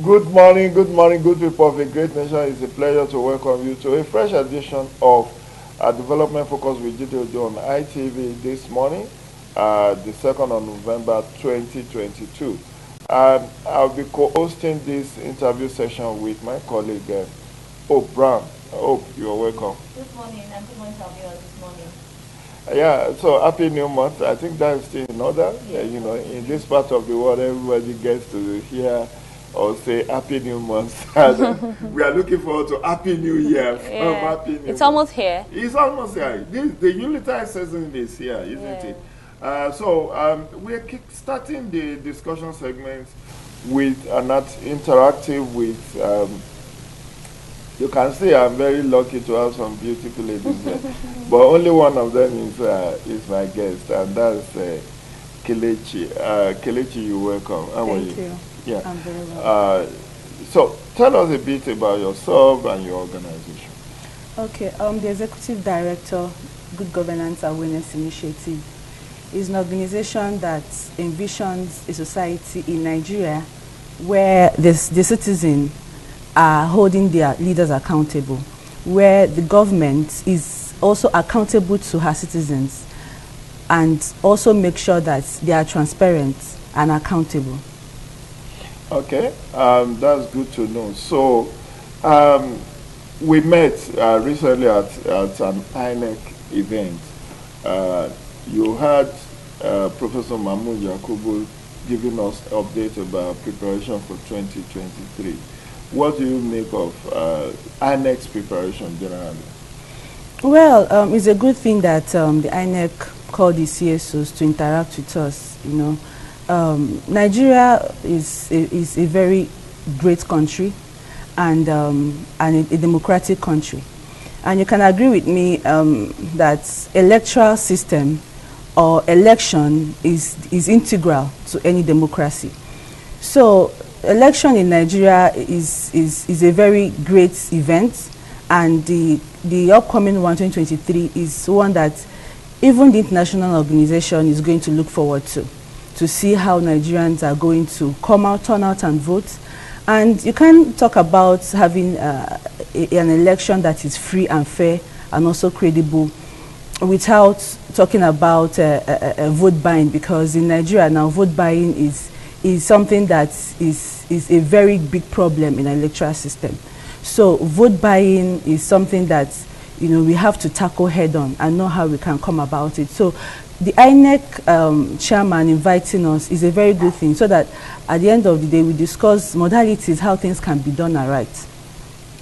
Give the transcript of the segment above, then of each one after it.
Good morning, good people of a great nation. It's a pleasure to welcome you to a fresh edition of Development Focus with Jide on ITV this morning, the 2nd of November 2022. I'll be co-hosting this interview session with my colleague, Hope Brown. Hope, you're welcome. Good morning, and good morning to our viewers this morning. Yeah, so happy new month. I think that's still in order. Yes, In this part of the world, everybody gets to hear or say happy new month. And we are looking forward to happy new year from Yeah, happy new it's month. almost here. It's almost here. The unitary season is here, isn't Yeah. it? We're starting the discussion segment with an interactive with you can see I'm very lucky to have some beautiful ladies here, but only one of them is my guest, and that's Kelechi. Kelechi, you're welcome. How are Thank you? you. Yeah. I'm very well. So tell us a bit about yourself and your organization. Okay, the Executive Director, Good Governance Awareness Initiative, is an organization that envisions a society in Nigeria where the citizen are holding their leaders accountable, where the government is also accountable to her citizens and also make sure that they are transparent and accountable. Okay, that's good to know. So, we met recently at an INEC event. You had Professor Mahmoud Yakubu giving us update about preparation for 2023. What do you make of INEC's preparation generally? Well, it's a good thing that the INEC called the CSOs to interact with us. Nigeria is a very great country and a democratic country. And you can agree with me that electoral system or election is integral to any democracy. So election in Nigeria is a very great event, and the upcoming one, 2023, is one that even the international organization is going to look forward to see how Nigerians are going to turn out and vote. And you can talk about having an election that is free and fair and also credible without talking about vote buying, because in Nigeria now vote buying is something that is a very big problem in our electoral system. So vote buying is something that we have to tackle head on and know how we can come about it. So the INEC chairman inviting us is a very good thing, so that at the end of the day we discuss modalities, how things can be done right.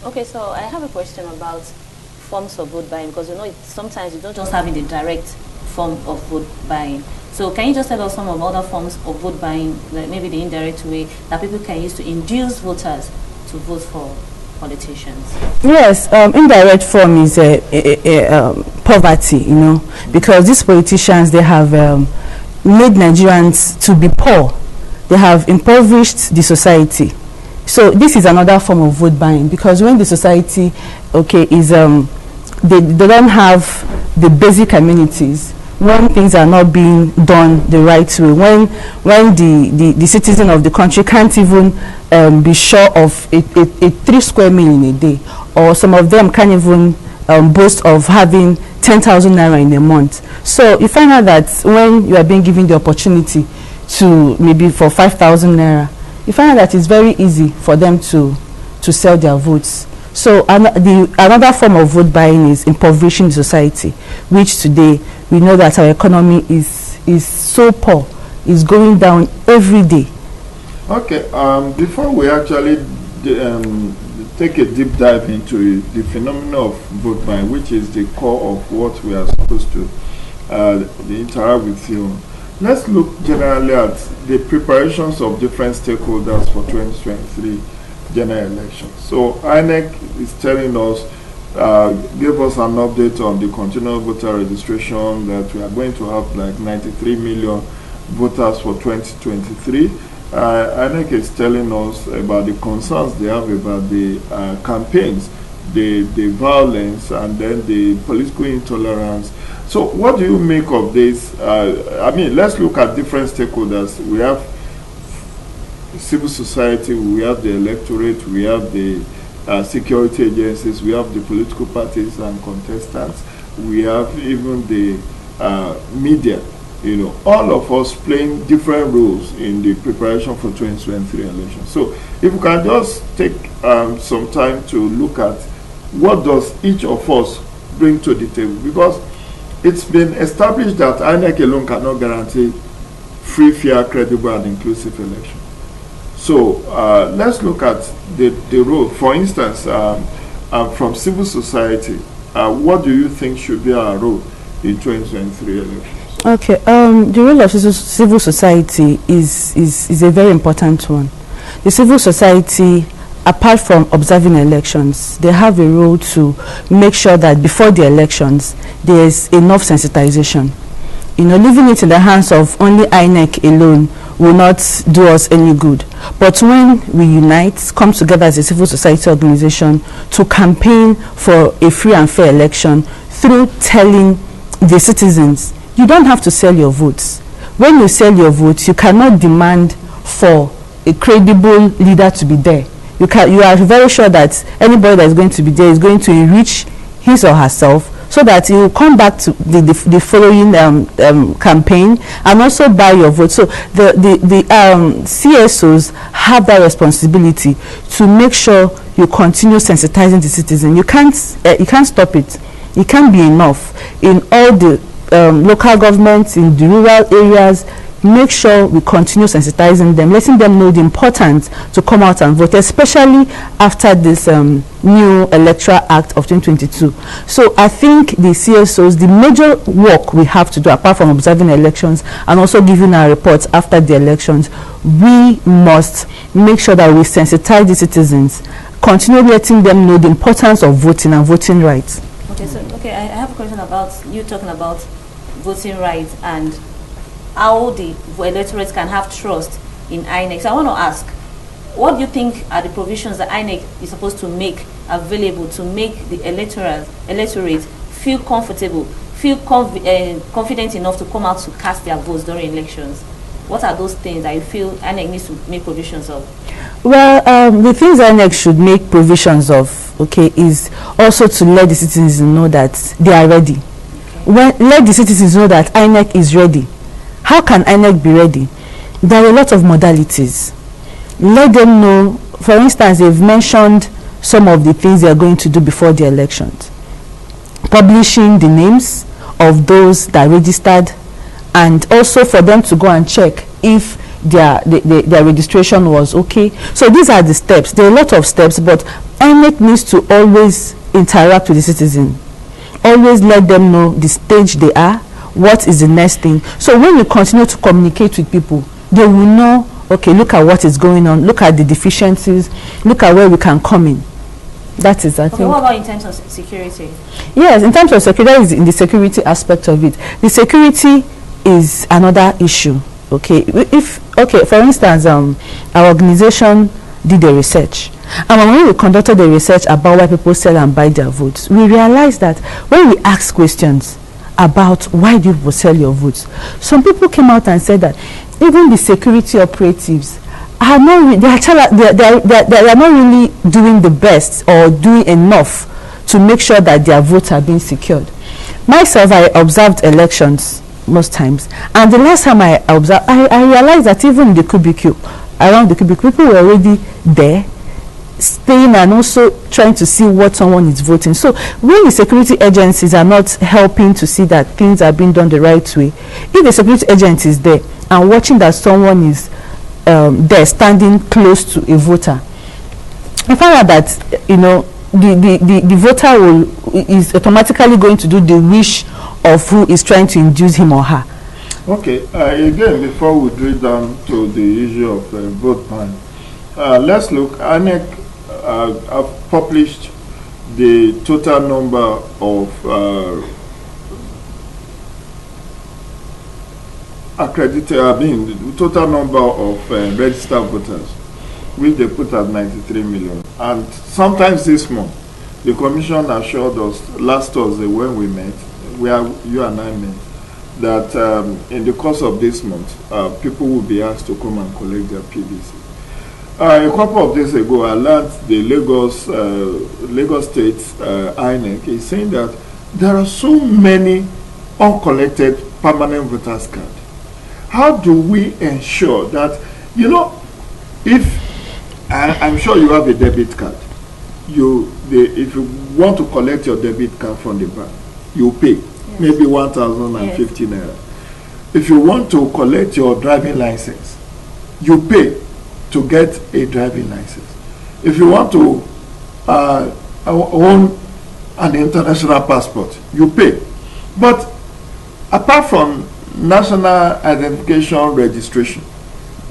Okay, so I have a question about forms of vote buying, because sometimes you don't just have the direct form of vote buying. So can you just tell us some of other forms of vote buying, like maybe the indirect way that people can use to induce voters to vote for politicians? Yes, indirect form is poverty, because these politicians, they have made Nigerians to be poor. They have impoverished the society. So this is another form of vote buying, because when the society, is they don't have the basic amenities, when things are not being done the right way, when the citizen of the country can't even be sure of a 3 square meal in a day, or some of them can't even boast of having 10,000 naira in a month. So you find out that when you are being given the opportunity to maybe for 5,000 naira, you find out that it's very easy for them to sell their votes. So another form of vote buying is impoverishing the society, which today we know that our economy is so poor, is going down every day. Okay, before we actually take a deep dive into the phenomenon of vote buying, which is the core of what we are supposed to interact with you, let's look generally at the preparations of different stakeholders for 2023 general elections. So INEC is telling us, give us an update on the continual voter registration, that we are going to have like 93 million voters for 2023. INEC is telling us about the concerns they have about the campaigns, the violence, and then the political intolerance. So what do you make of this? Let's look at different stakeholders. We have civil society, we have the electorate, we have the security agencies, we have the political parties and contestants, we have even the media. You know, all of us playing different roles in the preparation for 2023 elections. So if we can just take some time to look at what does each of us bring to the table, because it's been established that INEC alone cannot guarantee free, fair, credible and inclusive election. So let's look at the role. For instance, from civil society, what do you think should be our role in 2023 elections? Okay, the role of civil society is a very important one. The civil society, apart from observing elections, they have a role to make sure that before the elections, there is enough sensitization. You know, leaving it in the hands of only INEC alone will not do us any good. But when we unite, come together as a civil society organization to campaign for a free and fair election through telling the citizens, you don't have to sell your votes. When you sell your votes, you cannot demand for a credible leader to be there. You are very sure that anybody that is going to be there is going to enrich his or herself, so that you will come back to the following campaign and also buy your vote. So the CSOs have that responsibility to make sure you continue sensitizing the citizen. You can't stop it. It can't be enough in all the local governments, in the rural areas. Make sure we continue sensitizing them, letting them know the importance to come out and vote, especially after this new Electoral Act of 2022. So I think the CSOs, the major work we have to do, apart from observing elections and also giving our reports after the elections, we must make sure that we sensitize the citizens, continue letting them know the importance of voting and voting rights. Okay, I have a question about you talking about voting rights and how the electorate can have trust in INEC. So I want to ask, what do you think are the provisions that INEC is supposed to make available to make the electorate feel comfortable, feel confident enough to come out to cast their votes during elections? What are those things that you feel INEC needs to make provisions of? Well, the things INEC should make provisions of, okay, is also to let the citizens know that they are ready. Let the citizens know that INEC is ready. How can INEC be ready? There are a lot of modalities. Let them know. For instance, they've mentioned some of the things they are going to do before the elections. Publishing the names of those that registered, and also for them to go and check if their registration was okay. So these are the steps. There are a lot of steps, but INEC needs to always interact with the citizen. Always let them know the stage they are, what is the next thing. So when you continue to communicate with people, they will know, okay, look at what is going on, look at the deficiencies, look at where we can come in. That is, I think. What about in terms of security? Yes, in terms of security, that is in the security aspect of it. The security is another issue. Okay, for instance, our organization did a research, and when we conducted the research about why people sell and buy their votes, we realized that when we asked questions about why do people sell your votes, some people came out and said that even the security operatives are not they are not really doing the best or doing enough to make sure that their votes are being secured. Myself, I observed elections most times, and the last time I observed, I realized that even in the cubicle, around the cubicle, people were already there, staying and also trying to see what someone is voting. So when the security agencies are not helping to see that things are being done the right way, if the security agent is there and watching that someone is there standing close to a voter, I find out that, you know, the voter is automatically going to do the wish of who is trying to induce him or her. Okay, again, before we drill down to the issue of vote buying, let's look. INEC have published the total number of the total number of registered voters, which they put at 93 million. And sometimes this month, the commission assured us last Thursday when we met, where you and I met, that in the course of this month, people will be asked to come and collect their PVC. A couple of days ago, I learned the Lagos State INEC is saying that there are so many uncollected permanent voters card. How do we ensure that, if I'm sure you have a debit card, if you want to collect your debit card from the bank, you pay maybe 1,050 naira. If you want to collect your driving license, you pay to get a driving license. If you want to own an international passport, you pay. But apart from national identification registration,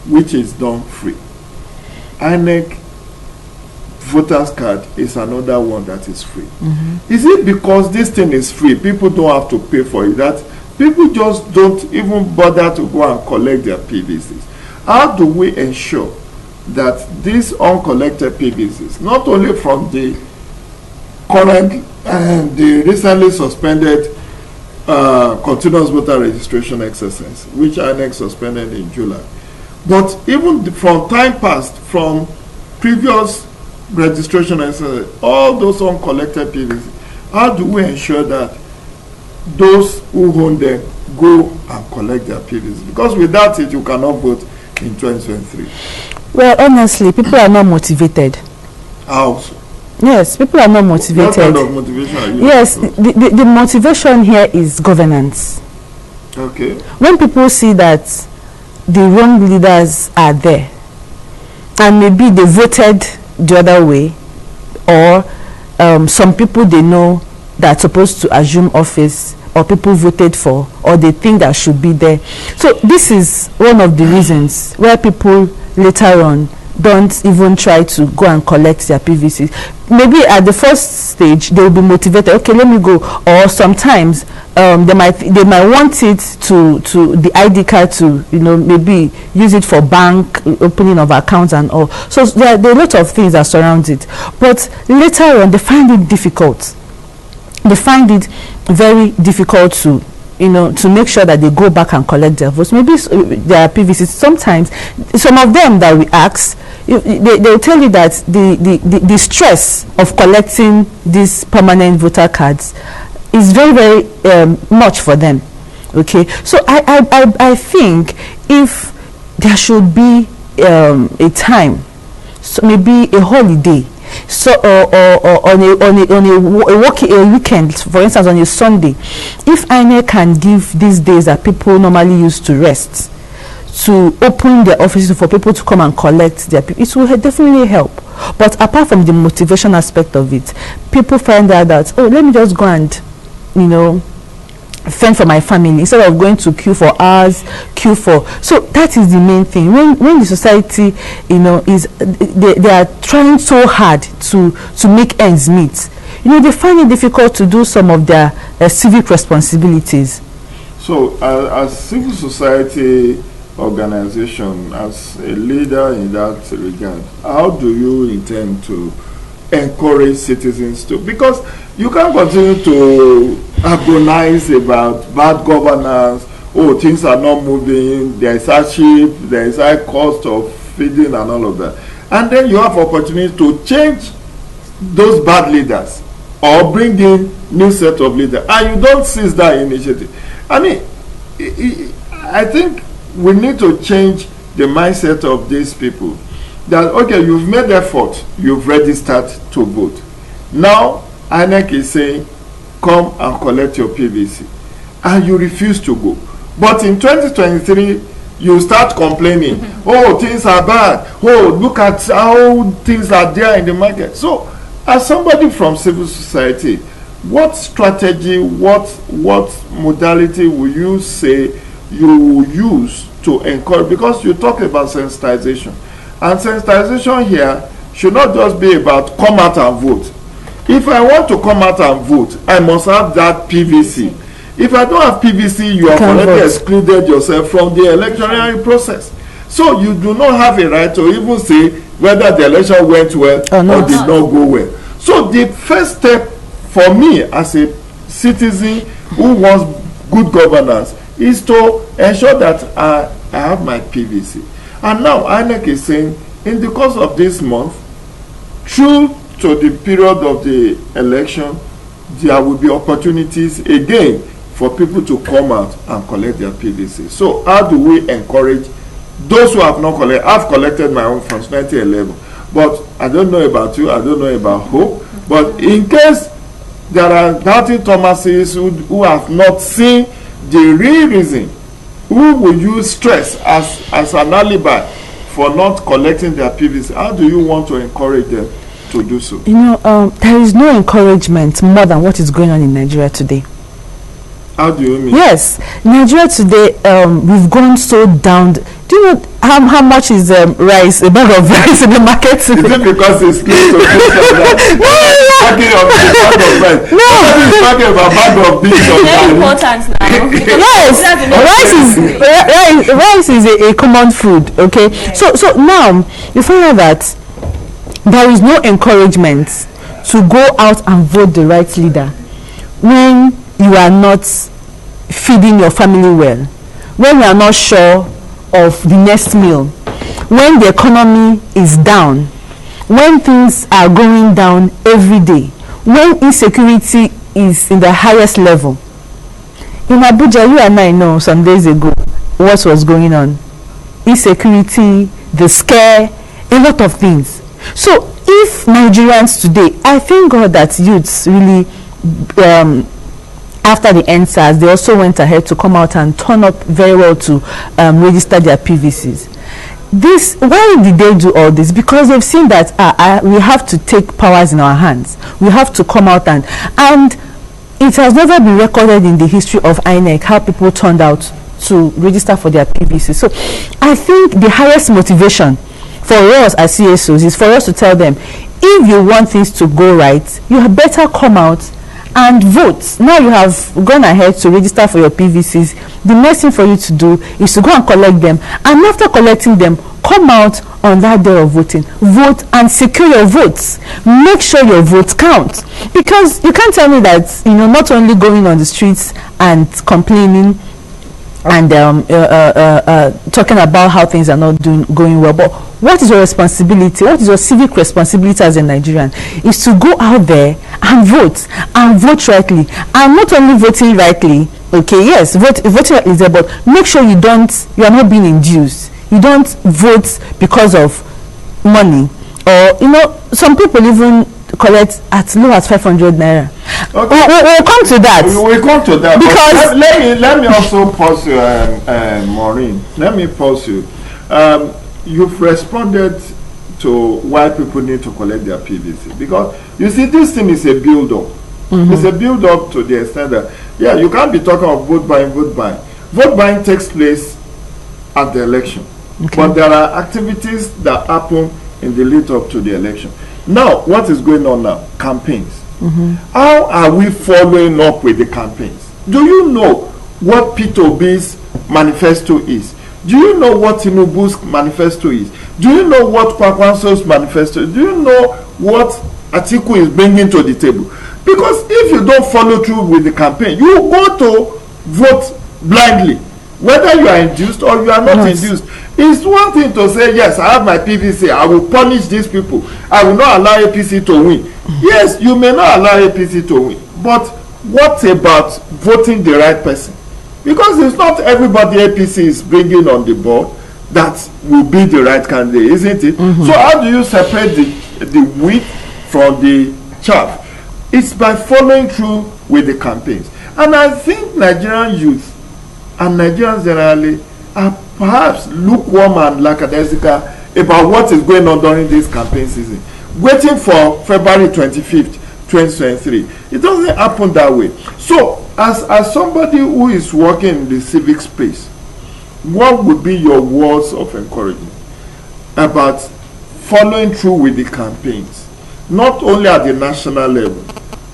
which is done free, INEC voters card is another one that is free. Is it because this thing is free, people don't have to pay for it, that people just don't even bother to go and collect their PVCs? How do we ensure that these uncollected PVCs, not only from the current and the recently suspended continuous voter registration exercise, which INEC suspended in July, but even from time past, from previous registration exercise, all those uncollected PVCs, how do we ensure that those who own them go and collect their PVCs? Because without it, you cannot vote in 2023. Well, honestly, people are not motivated. How so? Yes, people are not motivated. What kind of motivation are you? Yes, the motivation here is governance. Okay. When people see that the wrong leaders are there, and maybe they voted the other way, or some people they know that are supposed to assume office, or people voted for, or they think that should be there. So this is one of the reasons where people later on don't even try to go and collect their PVCs. Maybe at the first stage they will be motivated, okay, let me go. Or sometimes they might want it to the ID card to maybe use it for bank opening of accounts and all. So there are a lot of things that surround it. But later on they find it difficult. They find it very difficult to make sure that they go back and collect their votes. Maybe there are PVCs. Sometimes, some of them that we ask, they'll tell you that the stress of collecting these permanent voter cards is very, very much for them. Okay, so I think if there should be a time, so maybe a holiday, so or on a weekend, for instance on a Sunday, if INEC can give these days that people normally use to rest, to open their offices for people to come and collect their people, it will definitely help. But apart from the motivation aspect of it, people find out that, oh, let me just go and fend for my family instead of going to queue for hours. So that is the main thing. When the society is they are trying so hard to make ends meet, they find it difficult to do some of their civic responsibilities. So as civil society organization, as a leader in that regard, how do you intend to encourage citizens to, because you can't continue to agonize about bad governance, things are not moving, there is hardship, there is high cost of feeding and all of that, and then you have opportunity to change those bad leaders or bring in new set of leaders, and you don't seize that initiative. I mean, I think we need to change the mindset of these people, that okay, you've made effort, you've registered to vote, now INEC is saying come and collect your PVC, and you refuse to go. But in 2023 you start complaining, things are bad, look at how things are there in the market. So as somebody from civil society, what strategy, what modality will you say you will use to encourage? Because you talk about sensitization, and sensitization here should not just be about come out and vote. If I want to come out and vote, I must have that PVC. If I don't have PVC, you have already excluded yourself from the electoral process. So you do not have a right to even say whether the election went well or did not go well. So the first step for me as a citizen who wants good governance is to ensure that I have my PVC. And now INEC is saying in the course of this month, through to the period of the election, there will be opportunities again for people to come out and collect their PVC. So how do we encourage those who have not collected? I've collected my own from 2011, but I don't know about you, I don't know about Hope, but in case there are doubting Thomases who have not seen the real reason, who will use stress as an alibi for not collecting their PVC, how do you want to encourage them to do so? You know, there is no encouragement more than what is going on in Nigeria today. How do you mean? Yes, Nigeria today, we've gone so down. Do you know how much is rice, a bag of rice in the market today? Is it because it's close to Christmas? Talking of a bag of rice. No. Nobody's talking about bag of beans or Very important now. Yes, rice is a common food, okay? Yeah. So now, you find out that there is no encouragement to go out and vote the right leader when you are not feeding your family well, when you are not sure of the next meal, when the economy is down, when things are going down every day, when insecurity is in the highest level. In Abuja, you and I know some days ago what was going on. Insecurity, the scare, a lot of things. So if Nigerians today, I thank God that youths really after the NSAS, they also went ahead to come out and turn up very well to register their PVCs. Why did they do all this? Because they've seen that we have to take powers in our hands. We have to come out and it has never been recorded in the history of INEC how people turned out to register for their PVC. So I think the highest motivation for us as CSOs is for us to tell them, if you want things to go right, you had better come out and vote. Now you have gone ahead to register for your PVCs. The next thing for you to do is to go and collect them, and after collecting them, come out on that day of voting, vote and secure your votes. Make sure your votes count, because you can't tell me that not only going on the streets and complaining and talking about how things are not going well, but what is your responsibility? What is your civic responsibility as a Nigerian? Is to go out there and vote rightly, and not only voting rightly. Okay, yes, voting is there, but make sure you are not being induced. You don't vote because of money, or some people even collect as low as 500 naira. Okay. We'll come to that. We'll come to that. Because let me also pause you, Maureen. Let me pause you. You've responded to why people need to collect their PVC, because you see, this thing is a build-up. Mm-hmm. It's a build-up to the extent that you can't be talking of vote buying. Vote buying takes place at the election, okay, but there are activities that happen in the lead up to the election. Now, what is going on now? Campaigns. Mm-hmm. How are we following up with the campaigns? Do you know what Peter Obi's manifesto is? Do you know what Tinubu's manifesto is? Do you know what Kwakwanso's manifesto is? Do you know what Atiku is bringing to the table? Because if you don't follow through with the campaign, you go to vote blindly, whether you are induced or you are not induced. It's one thing to say, yes, I have my PVC, I will punish these people, I will not allow APC to win. Yes, you may not allow APC to win, but what about voting the right person? Because it's not everybody APC is bringing on the board that will be the right candidate, isn't it? Mm-hmm. So how do you separate the wheat from the chaff? It's by following through with the campaigns. And I think Nigerian youth and Nigerians generally are perhaps lukewarm and lackadaisical about what is going on during this campaign season, waiting for February 25th, 2023. It doesn't happen that way. So, as somebody who is working in the civic space, what would be your words of encouragement about following through with the campaigns, not only at the national level,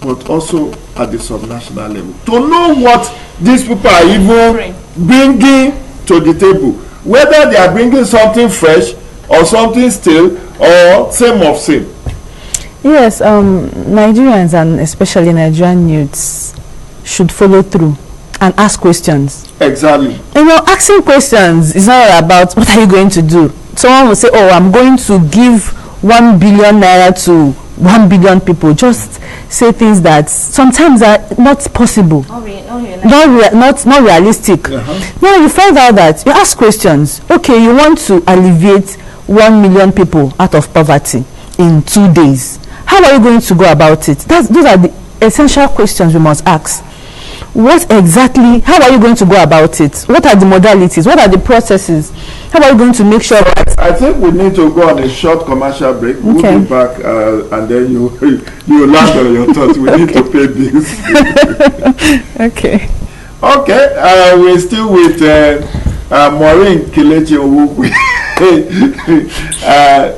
but also at the subnational level, to know what these people are even bringing to the table, whether they are bringing something fresh or something stale or same of same? Yes, Nigerians and especially Nigerian youths should follow through and ask questions. Exactly. Asking questions is not about what are you going to do. someone will say, oh, I'm going to give 1 billion naira to 1 billion people. Just say things that sometimes are not possible, not realistic. Now you find out that you ask questions. Okay, you want to alleviate 1 million people out of poverty in 2 days. How are you going to go about it? Those are the essential questions we must ask. What exactly, how are you going to go about it? What are the modalities? What are the processes? How are you going to make sure that... I think we need to go on a short commercial break. We'll be back and then you land on your thoughts. We need to pay bills. Okay. Okay, we're still with Maureen Kelechi Owukwe.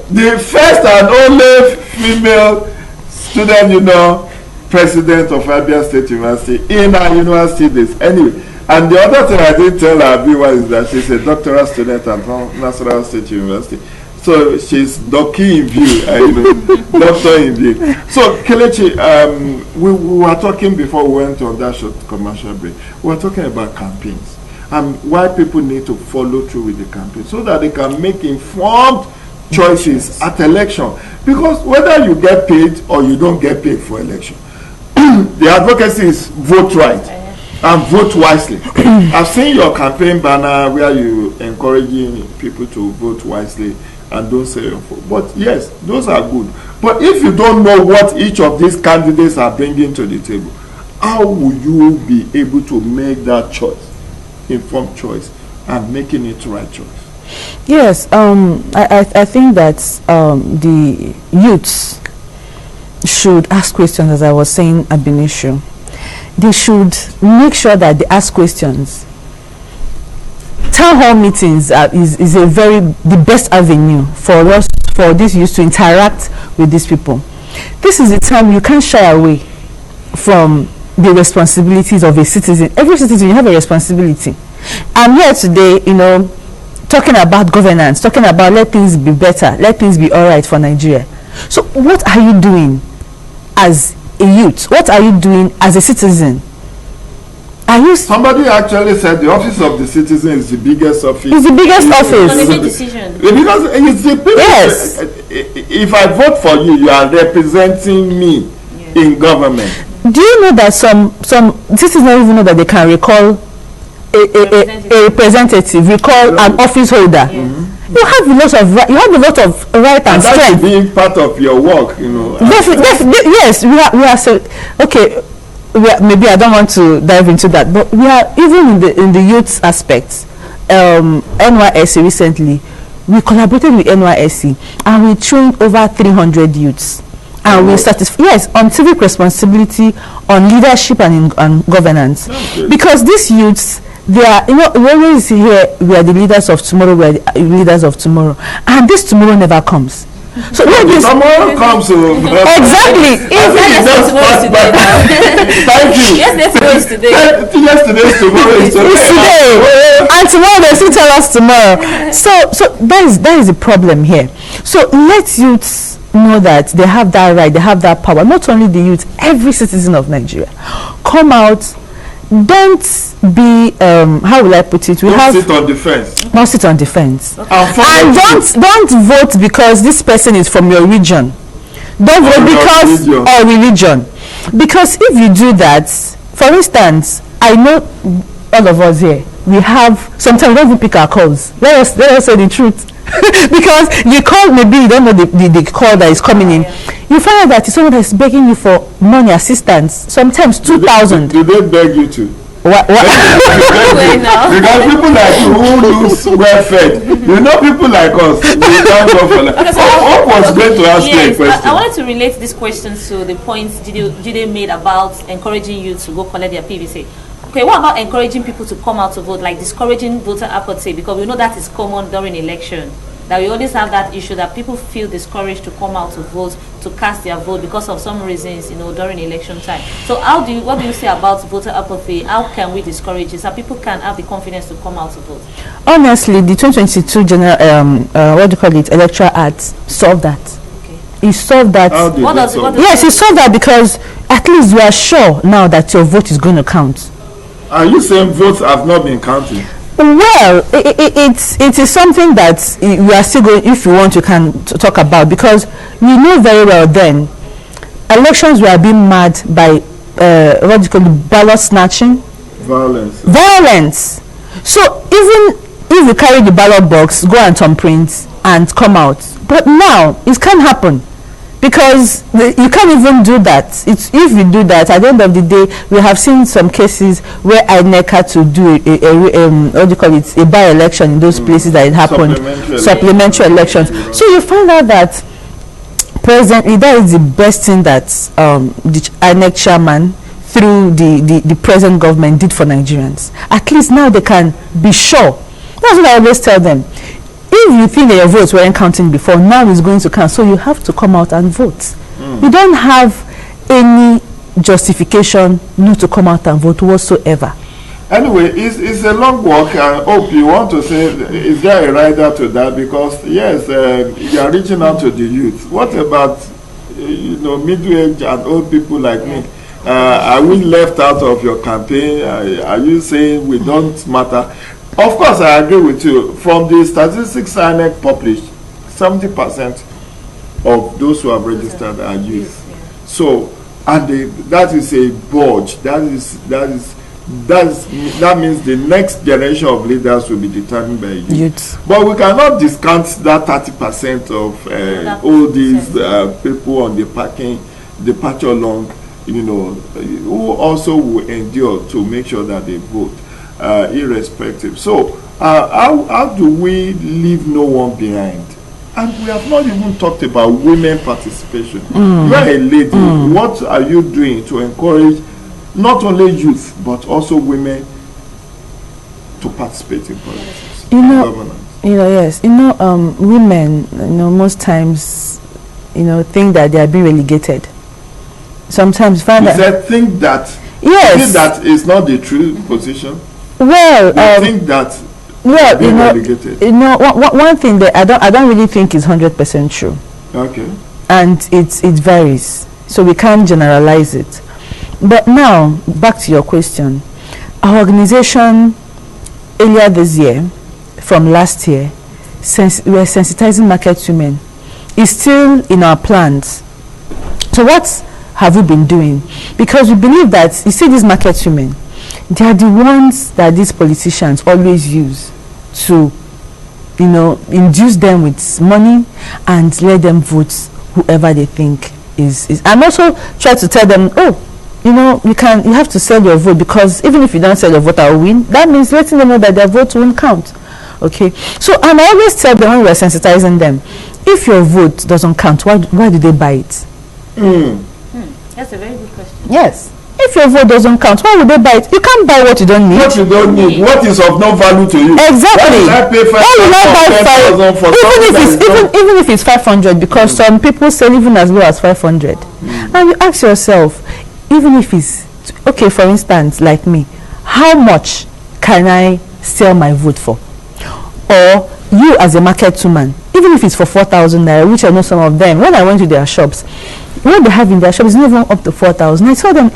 The first and only female student, president of Abia State University in our university days. Anyway, and the other thing I didn't tell our viewers is that she's a doctoral student at National State University. So she's Doki in view, doctor in view. So Kelechi, we were talking before we went on that short commercial break. We were talking about campaigns and why people need to follow through with the campaign so that they can make informed choices at election. Because whether you get paid or you don't get paid for election, the advocacy is vote right and vote wisely. I've seen your campaign banner where you encouraging people to vote wisely and don't say your vote. But yes, those are good. But if you don't know what each of these candidates are bringing to the table, how will you be able to make that choice, informed choice, and making it the right choice? Yes, I think that the youths should ask questions, as I was saying ab initio. They should make sure that they ask questions. Town hall meetings is the best avenue for these youths to interact with these people. This is the time you can't shy away from the responsibilities of a citizen. Every citizen, you have a responsibility. I'm here today, talking about governance, talking about let things be better, let things be all right for Nigeria. So what are you doing as a youth? What are you doing as a citizen? Somebody actually said the office of the citizen is the biggest office. It's the biggest office. It's a decision. Because it's the people. Yes. If I vote for you, you are representing me in government. Do you know that some citizens don't even know that they can recall a representative, recall an office holder? You have a lot of right and strength. That should be part of your work, Yes, we are so okay. Maybe I don't want to dive into that, but we are even in the youth aspect. NYSC recently, we collaborated with NYSC and we trained over 300 youths. And we started on civic responsibility, on leadership and governance, because these youths, they are, we always hear we are the leaders of tomorrow, we are the leaders of tomorrow, and this tomorrow never comes. So tomorrow comes. Exactly. Thank you. Yesterday's today. Yesterday's tomorrow is today. And tomorrow they still tell us tomorrow. So that is the problem here. So let youths know that they have that right, they have that power. Not only the youth, every citizen of Nigeria. Come out. Don't be how will I put it? Don't sit on the fence. Don't sit on the fence. And don't vote because this person is from your region. Don't vote because or religion. Because if you do that, for instance, I know all of us here, we have sometimes we don't even pick our calls. Let us say the truth. Because the call, maybe you don't know the call that is coming in. You find out that it's someone that is begging you for money assistance, sometimes 2,000. Do they beg you to? What? Because people like you who lose well fed, people like us, we can't go for that. What was going to ask you a question? I wanted to relate this question to the points Jide made about encouraging you to go collect their PVC. Okay, what about encouraging people to come out to vote, like discouraging voter apathy? Because we know that is common during election. That we always have that issue that people feel discouraged to come out to vote, to cast their vote because of some reasons, during election time. So what do you say about voter apathy? How can we discourage it so people can have the confidence to come out to vote? Honestly, the 2022 general, Electoral Act solved that. Okay. It solved that. Yes, it solved that because at least you are sure now that your vote is going to count. Are you saying votes have not been counted? Well, it is something that we are still going, if you want, you can talk about, because we know very well then elections were being marred by what do you call it, ballot snatching, violence. So even if you carry the ballot box, go and thumbprint and come out, but now it can't happen. Because you can't even do that. If you do that, at the end of the day, we have seen some cases where INEC had to do what do you call it, a by-election in those places that it happened, supplementary elections. So you find out that presently that is the best thing that the INEC chairman through the present government did for Nigerians. At least now they can be sure. That's what I always tell them. If you think that your votes weren't counting before, now it's going to count. So you have to come out and vote. You don't have any justification not to come out and vote whatsoever. Anyway, it's a long walk. I hope you want to say, is there a rider to that? Because yes, you are reaching out to the youth. What about middle-aged and old people like me? Are we left out of your campaign? Are you saying we don't matter? Of course, I agree with you. From the statistics INEC published, 70% of those who have registered are youth. So, and that is a budge. That means the next generation of leaders will be determined by youth. But we cannot discount that 30% of all these people on the departure long, who also will endure to make sure that they vote. Irrespective. So, how do we leave no one behind? And we have not even talked about women participation. You are a lady. What are you doing to encourage not only youth but also women to participate in politics? Governance? Yes. Women, most times, think that they are being relegated. Sometimes find think that. Yes. Think that is not the true position. Well, I think that one thing that I don't really think is 100% true. Okay. And it varies, so we can't generalize it. But now back to your question, our organization earlier this year, from last year, we were sensitizing market women. It's still in our plans. So what have we been doing? Because we believe that you see these market women, they are the ones that these politicians always use to, induce them with money and let them vote whoever they think is. And also try to tell them, you have to sell your vote, because even if you don't sell your vote, I will win. That means letting them know that their vote won't count. Okay. So, and I always tell them when we're sensitizing them, if your vote doesn't count, why do they buy it? That's a very good question. Yes. If your vote doesn't count, why would they buy it? You can't buy what you don't need. What you don't need. What is of no value to you? Exactly. Why will I pay 5,000 for even if it's 500, because some people sell even as low as 500. And you ask yourself, even if it's okay, for instance, like me, how much can I sell my vote for? Or you as a market woman, even if it's for 4,000 naira, which I know some of them, when I went to their shops, what they have in their shop is not even up to 4,000. I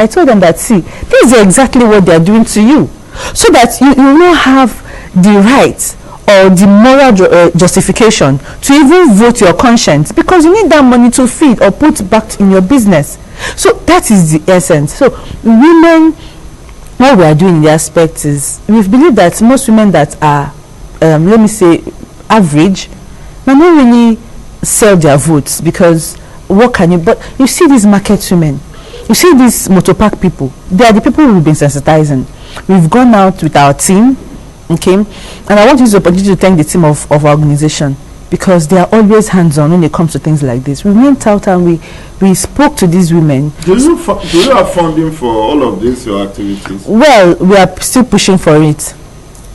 told them that, see, this is exactly what they are doing to you, so that you will have the right or the moral justification to even vote your conscience, because you need that money to feed or put back in your business. So that is the essence. So women, what we are doing in the aspect is, we believe that most women that are, let me say, average, may not really sell their votes, because what can you, but you see these market women, you see these motor park people, they are the people we've been sensitizing. We've gone out with our team, okay, and I want to use the opportunity to thank the team of our organization, because they are always hands-on when it comes to things like this. We went out and we spoke to these women. Do you have funding for all of these your activities? Well, we are still pushing for it.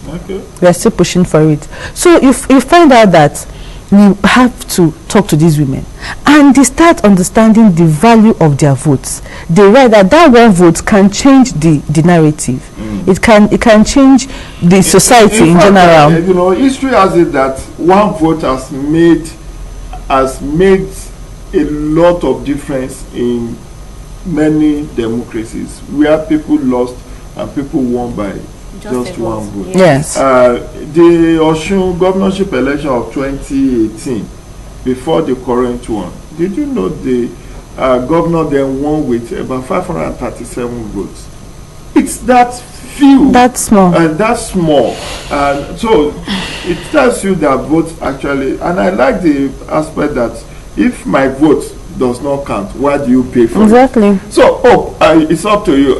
Okay. We are still pushing for it. So if you find out that we have to talk to these women, and they start understanding the value of their votes. They realize that one vote can change the narrative. It can change the society in general. History has it that one vote has made a lot of difference in many democracies, where people lost and people won by Just one vote. Yes. The Osun governorship election of 2018, before the current one, did you know the governor then won with about 537 votes? It's that few. That's small. And that's small. And so it tells you that votes actually, and I like the aspect that if my vote does not count, why do you pay for Exactly. it? So, it's up to you.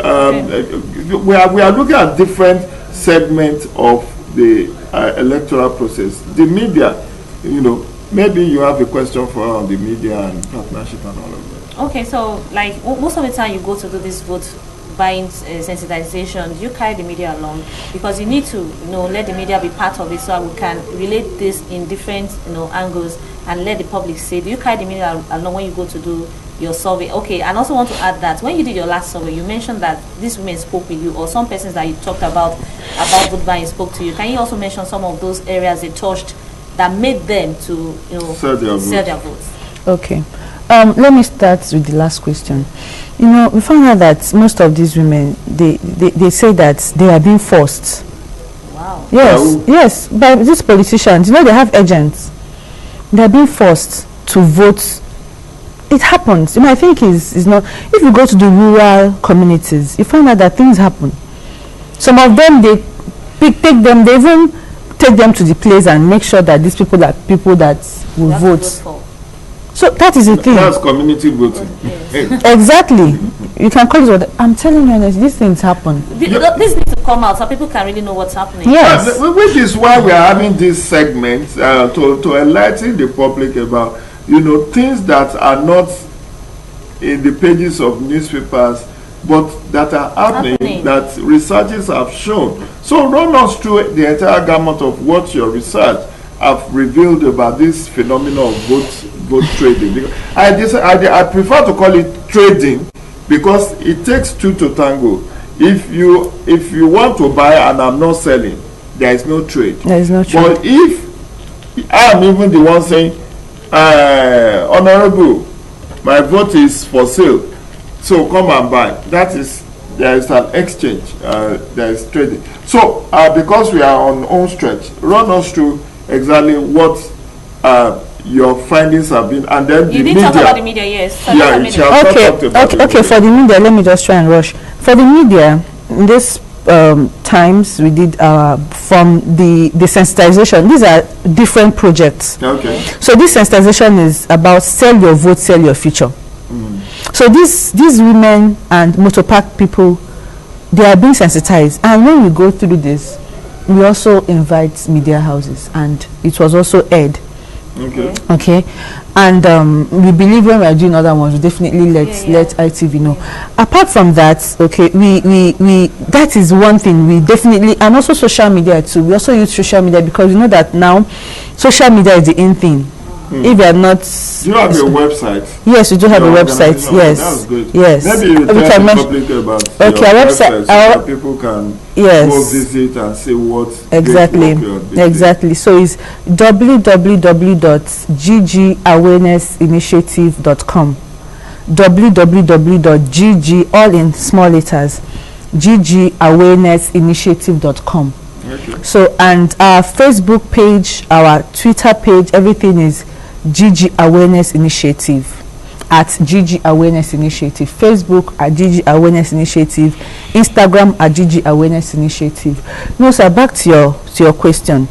We are looking at different segments of the electoral process. The media, maybe you have a question for on the media and partnership and all of that. Okay, so like most of the time you go to do this vote buying sensitization, you carry the media along because you need to let the media be part of it so we can relate this in different angles and let the public say. Do you carry the media along when you go to do your survey? Okay, and also want to add that when you did your last survey, you mentioned that these women spoke with you, or some persons that you talked about vote buying spoke to you. Can you also mention some of those areas they touched that made them to sell their votes? Okay. Let me start with the last question. We found out that most of these women, they say that they are being forced. Wow. Yes, by these politicians. They have agents. They are being forced to vote. It happens. I think is not. If you go to the rural communities, you find out that things happen. Some of them, they take them. They even take them to the place and make sure that these people that will vote. So that is the thing. That's community voting. Exactly. You can call it what I'm telling you honestly, these things happen. This needs to come out so people can really know what's happening. Yes. Which is why we are having this segment to enlighten the public about things that are not in the pages of newspapers but that are happening, that researchers have shown. So run us through the entire gamut of what your research have revealed about this phenomenon of vote trading. Because I prefer to call it trading because it takes two to tango. If you want to buy and I'm not selling, there is no trade. There is no trade. But if I am even the one saying, Honorable, my vote is for sale, so come and buy. There is an exchange. There is trading. So because we are on home stretch, run us through exactly what your findings have been, and then you didn't talk about the media, yes. So okay. For the media, let me just try and rush. For the media, in this times we did from the sensitization. These are different projects. Okay. So this sensitization is about sell your vote, sell your future. So these women and motor park people, they are being sensitized, and when we go through this, we also invite media houses, and it was also aired. Okay. And we believe when we are doing other ones, we definitely let ITV know. Apart from that, okay, we that is one thing we definitely, and also social media too. We also use social media because we know that now social media is the in thing. If you are not, do you have a website? Yes, we do have a website. Yes, that's good. Yes. Maybe you tell the public about our website, so that people can go visit and see what exactly. So it's www.ggawareness-initiative.com. www.gg, all in small letters, ggawareness-initiative.com. Okay. So, and our Facebook page, our Twitter page, everything is GG Awareness Initiative, at GG Awareness Initiative. Facebook at GG Awareness Initiative. Instagram at GG Awareness Initiative. No, sir, back to your question.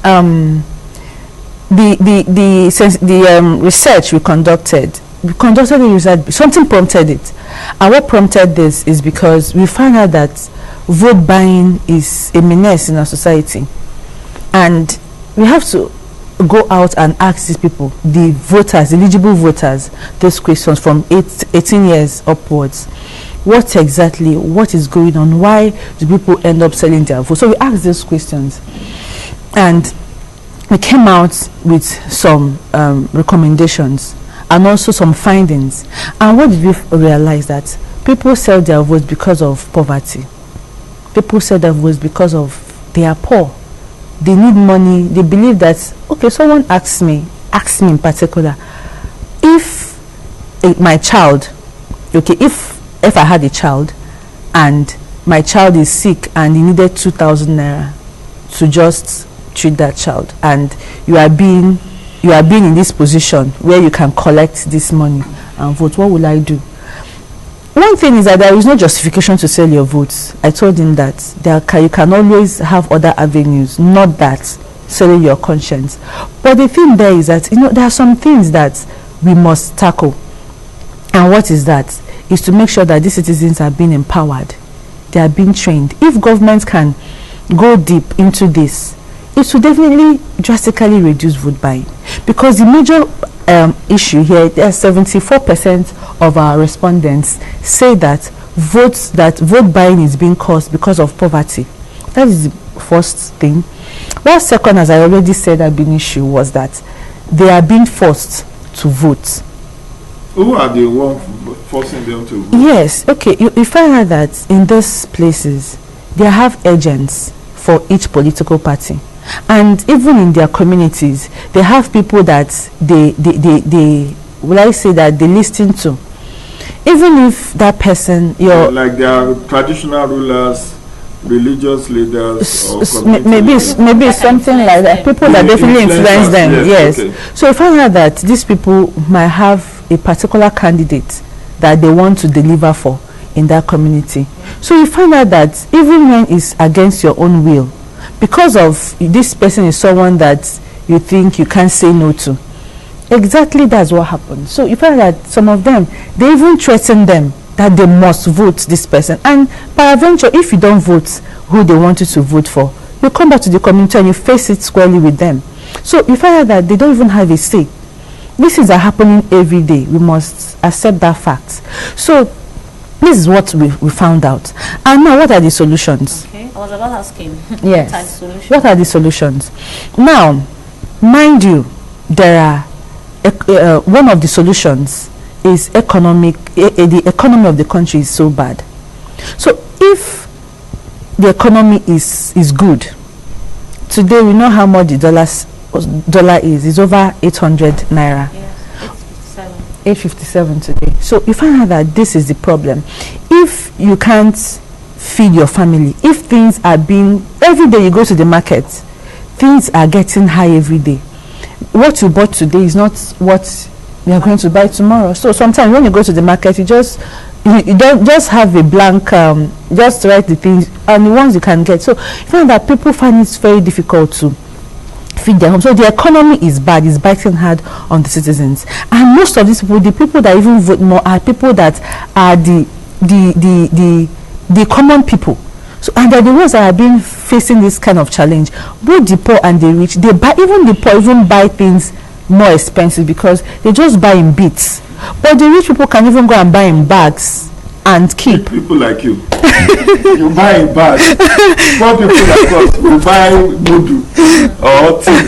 The research we conducted the research. Something prompted it, and what prompted this is because we found out that vote buying is a menace in our society, and we have to go out and ask these people, the voters, eligible voters, these questions from 18 years upwards. What is going on? Why do people end up selling their vote? So we asked these questions, and we came out with some recommendations and also some findings. And what did we realize? That people sell their votes because of poverty. People sell their votes because of they are poor. They need money. They believe that, okay, someone asked me in particular, if my child, okay, if I had a child and my child is sick and he needed 2,000 naira to just treat that child, and you are being in this position where you can collect this money and vote, what will I do? One thing is that there is no justification to sell your votes. I told him that you can always have other avenues, not that selling your conscience. But the thing there is that, there are some things that we must tackle. And what is that? Is to make sure that these citizens are being empowered. They are being trained. If government can go deep into this, it will definitely drastically reduce vote buying. Because the major issue here, there are 74% of our respondents say that vote buying is being caused because of poverty. That is the first thing. Well, second, as I already said, a big issue was that they are being forced to vote. Who are the ones forcing them to vote? Yes, okay. You find out that in those places, they have agents for each political party. And even in their communities, they have people that they listen to. Even if that person, like they are traditional rulers, religious leaders, or maybe something like that. People that definitely influence them. Yes. Okay. So if I heard that these people might have a particular candidate that they want to deliver for in that community. So you find out that even when it's against your own will, because of this person is someone that you think you can't say no to. Exactly, that's what happened. So you find that some of them, they even threaten them that they must vote this person. And peradventure, if you don't vote who they want you to vote for, you come back to the community and you face it squarely with them. So you find out that they don't even have a say. These things are happening every day. We must accept that fact. So this is what we found out. And now, what are the solutions? Okay, I was about asking. Yes. What are the solutions? What are the solutions? Now, mind you, there are one of the solutions is economic. The economy of the country is so bad. So if the economy is good, today we know how much the dollar is. It's over 800 naira. Yes. 857 today. So you find out that this is the problem. If you can't feed your family, if things are being, every day you go to the market, things are getting high every day. What you bought today is not what you are going to buy tomorrow. So sometimes when you go to the market, you don't just have a blank, just write the things and the ones you can get. So you find that people find it very difficult to feed their home. So the economy is bad, it's biting hard on the citizens. And most of these people, the people that even vote more, are people that are the common people. So, and they're the ones that are being facing this kind of challenge. Both the poor and the rich, they buy, even the poor even buy things more expensive because they just buy in bits. But the rich people can even go and buy in bags and keep. People like you. You buy in bags. Poor people like us, we buy mudu or tea.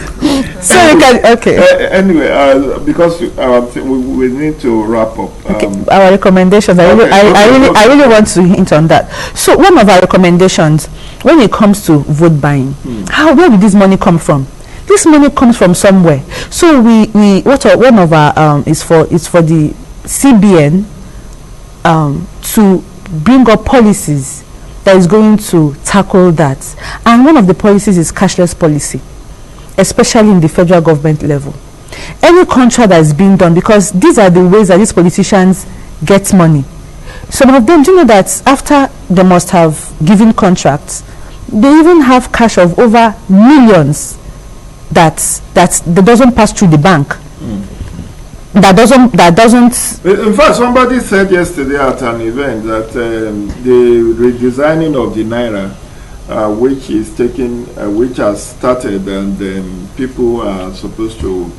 So you can, okay. Anyway, because we need to wrap up. Okay, our recommendations. I really want to hint on that. So one of our recommendations, when it comes to vote buying, where did this money come from? This money comes from somewhere. So one of our is for the CBN to bring up policies that is going to tackle that. And one of the policies is cashless policy, especially in the federal government level. Any contract that is being done, because these are the ways that these politicians get money. Some of them, do you know that after they must have given contracts, they even have cash of over millions that doesn't pass through the bank. That doesn't. In fact, somebody said yesterday at an event that the redesigning of the naira, which has started, and people are supposed to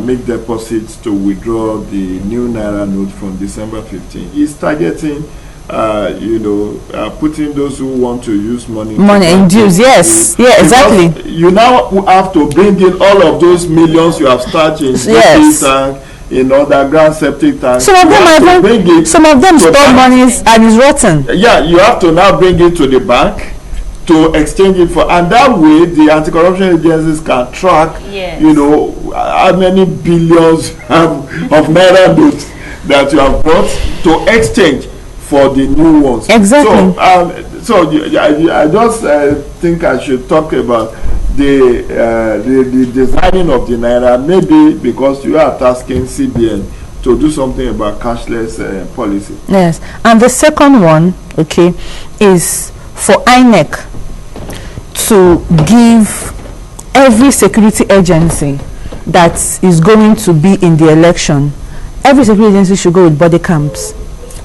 make deposits to withdraw the new naira note from December 15, is targeting, putting those who want to use money in dues. Yes, yeah, exactly. You now have to bring in all of those millions you have started in yes. tank, in underground septic tanks. Some of them store money and is rotten. Yeah, you have to now bring it to the bank to exchange it for, and that way the anti-corruption agencies can track, yes. How many billions of naira notes that you have brought to exchange for the new ones. Exactly. I just think I should talk about the designing of the naira, maybe because you are tasking CBN to do something about cashless policy. Yes, and the second one, okay, is for INEC to give every security agency that is going to be in the election, every security agency should go with body camps.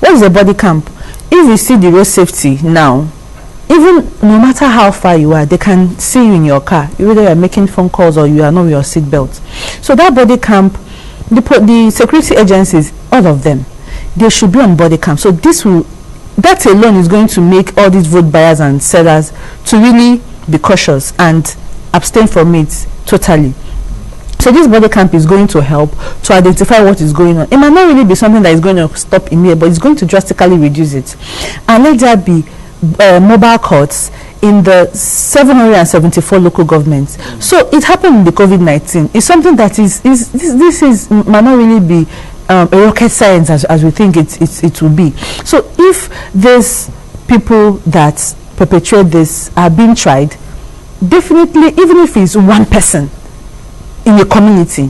What is a body camp? If you see the road safety now, even no matter how far you are, they can see you in your car, whether you are making phone calls or you are not with your seat belt. So that body camp, the security agencies, all of them, they should be on body camp. So that alone is going to make all these vote buyers and sellers to really be cautious and abstain from it totally. So this body camp is going to help to identify what is going on. It might not really be something that is going to stop immediately, but it's going to drastically reduce it. And let there be mobile courts in the 774 local governments. So it happened in the COVID-19. It's something that might not really be a rocket science as we think it will be. So if these people that perpetrate this are being tried, definitely, even if it's one person in a community,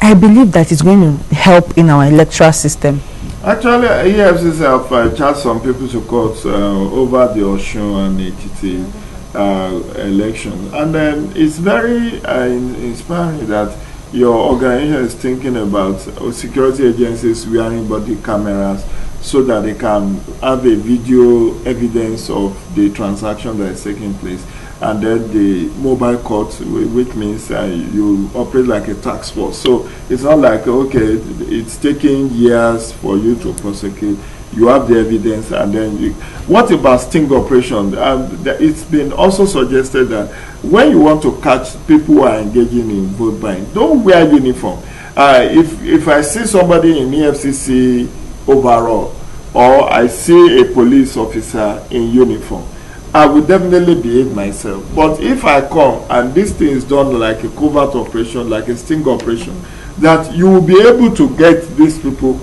I believe that it's going to help in our electoral system. Actually, EFCC have charged some people to court over the Osun and Ekiti election, and it's very inspiring that your organization is thinking about security agencies wearing body cameras so that they can have a video evidence of the transaction that is taking place. And then the mobile court, which means you operate like a task force. So it's not like, okay, it's taking years for you to prosecute. You have the evidence, and then what about sting operation? It's been also suggested that when you want to catch people who are engaging in vote buying, don't wear uniform. If I see somebody in EFCC overall, or I see a police officer in uniform, I will definitely behave myself. But if I come and this thing is done like a covert operation, like a sting operation, that you will be able to get these people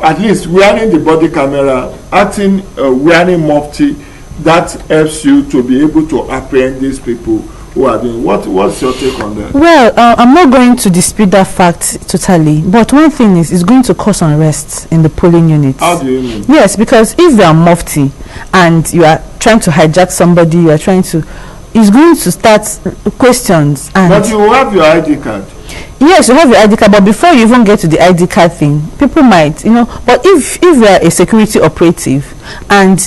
at least wearing the body camera, acting, wearing mufti, that helps you to be able to apprehend these people who are doing. What's your take on that? Well, I'm not going to dispute that fact totally, but one thing is, it's going to cause unrest in the polling units. How do you mean? Yes, because if you are mufti and you are trying to hijack somebody, you are trying to, it's going to start questions. And but you have your ID card. Yes, you have your ID card, but before you even get to the ID card thing, people might, but if you are a security operative and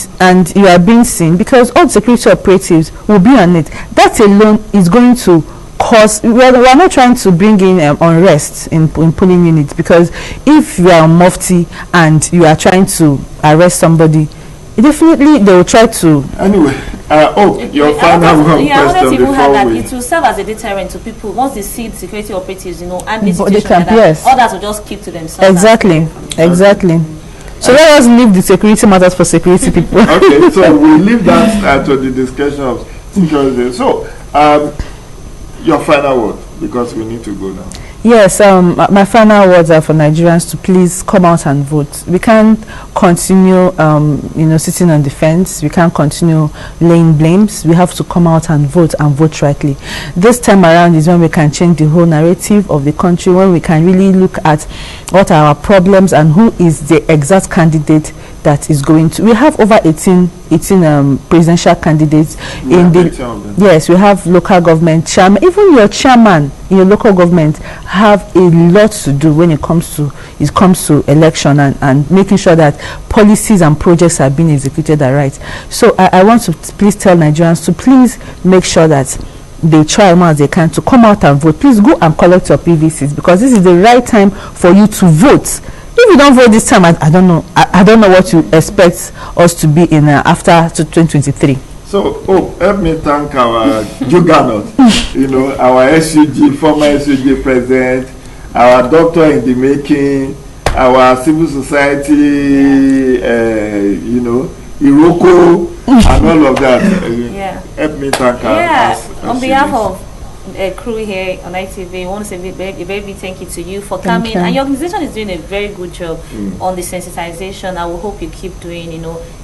you are being seen, because all security operatives will be on it, that alone is going to cause, we are not trying to bring in unrest in polling units, because if you are a mufti and you are trying to arrest somebody, definitely they will try to. Anyway, your final question before we. It will serve as a deterrent to people once they see the security operatives, and the But they situation can, like that, yes. others will just keep to themselves. Exactly. So let us leave the security matters for security people. Okay, so we leave that to the discussion of security. So, your final word, because we need to go now. Yes, my final words are for Nigerians to please come out and vote. We can't continue, sitting on the fence. We can't continue laying blames. We have to come out and vote rightly. This time around is when we can change the whole narrative of the country, when we can really look at what are our problems and who is the exact candidate that is going to. We have over 18 presidential candidates in the. Yes, we have local government chairman. Even your chairman in your local government have a lot to do when it comes to election and making sure that policies and projects are being executed right. So I want to please tell Nigerians to please make sure that they try as much as they can to come out and vote. Please go and collect your PVCs, because this is the right time for you to vote. If you don't vote this time, I don't know. I don't know what you expect us to be in after 2023. So, help me thank our juggernaut, our SUG, former SUG president, our doctor in the making, our civil society, Iroko, and all of that. Help me thank our on behalf of crew here on ITV, we want to say a very big thank you to you for coming. And your organization is doing a very good job on the sensitization. I will hope you keep doing,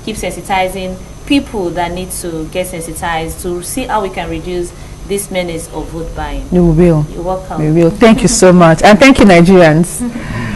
keep sensitizing people that need to get sensitized to see how we can reduce this menace of vote buying. We will. You're welcome. We will. Thank you so much. And thank you, Nigerians.